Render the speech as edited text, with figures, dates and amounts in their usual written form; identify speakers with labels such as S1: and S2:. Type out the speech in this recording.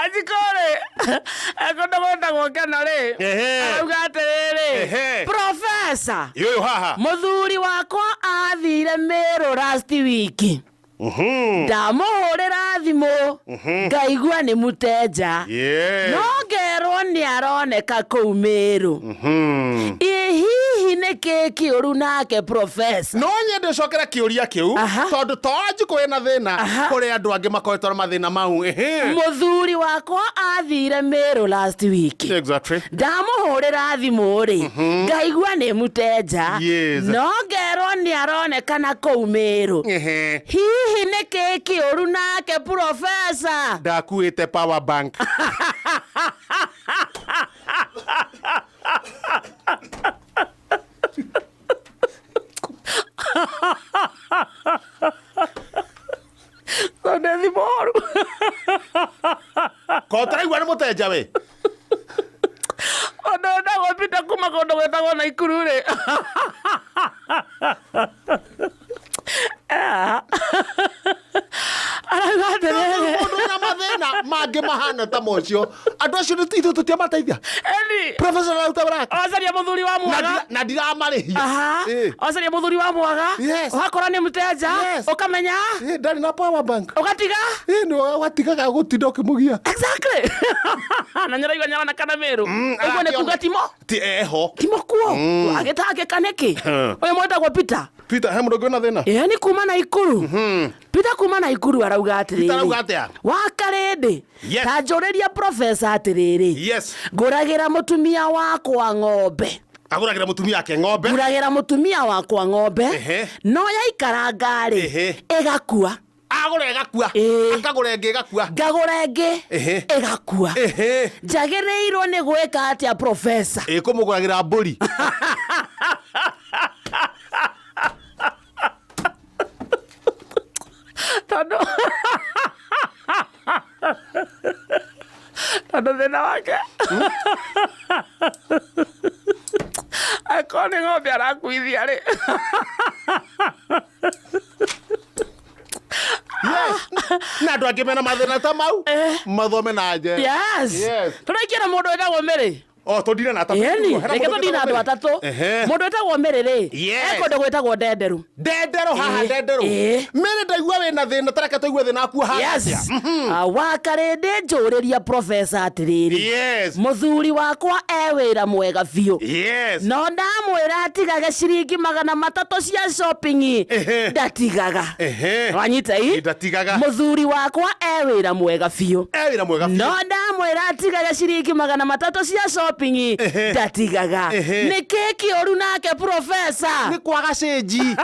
S1: Ajikore. Akondo gweta gwokena ri. Auga atiriri. Professor.
S2: Yo haha.
S1: Muthuri wakwa athire Meru last week. Ndamuhurira thimu ngaigua ni muteja no ngerwo ni aroneka kuu Meru. Hihi ni kiki uru nake Professor?
S2: No nyende cokera kiuria kiu tondu toanjiko ena thina kuri andu angi makoretwo na mathina mau.
S1: Muthuri wakwa athire Meru last week.
S2: Exactly.
S1: Ndamuhurira thimu ri ngaigua ni muteja no ngerwo ni aronekana kuu Meru. Hihi ni kiki uru nake Professor?
S2: Ndakuite power bank.
S1: Sondethi moru.
S2: Kotraigua ni muteja we.
S1: Ondo ndagopita kuma kondo gwetagwo Naikuru ri.
S2: Mage mahana ta mocio andu acio ni ithu tutiamateithia. Professor Lautabrak
S1: ocaria muthuri wa mwaga
S2: na ndiramarihia.
S1: Ocaria muthuri wa mwaga wakora ni muteja ukamenya
S2: ndari na power bank
S1: ugatiga
S2: no watigaga gutinda ukimugia.
S1: Exactly. Na nyaraigua nyarana kana Meru ego ne kugatimo
S2: ti eho
S1: timo kuo agetage kaneki oyo mwetagwo Peter
S2: he mundu ngona thina
S1: ni kuma Naikuru. Peter kuma Naikuru arauga atiriri wakarindi ta njuriria Professor atiriri nguragira mutumia wakwa ng'ombe.
S2: Aguragira mutumia yake ng'ombe.
S1: Nguragira mutumia wakwa ng'ombe no yaikara ngari igakua.
S2: Agura igakua akagura ingi igakua
S1: ngagura ingi igakua. Njagiriirwo ni gwika atia Professor?
S2: Ikumuguragira mburi.
S1: Tando thina wake akone ng'ombe arakuithia ri.
S2: Na andu angi mena mathina ta mau mathome na nje.
S1: Turaikira mundu etagwo Miri.
S2: Tondire na atatu.
S1: Reke tondire andu atatu. Mundu etagwo Miri ri ekonde gwetagwo Ndenderu.
S2: Ndenderu haha Ndenderu. Miri ndaigua wina thina tareke tuigue thina aku haha.
S1: Wakarindi njuriria Professor atiriri muthuri wakwa wira mwega biu no ndamwira atigage ciringi 300 cia shopping ndatigaga. Wanyita ii
S2: ndatigaga.
S1: Muthuri wakwa wira mwega biu no ndamwira atigage ciringi 300 cia shopping ndatigaga. Ni kiki uru nake Professor?
S2: Ni kwaga cenji.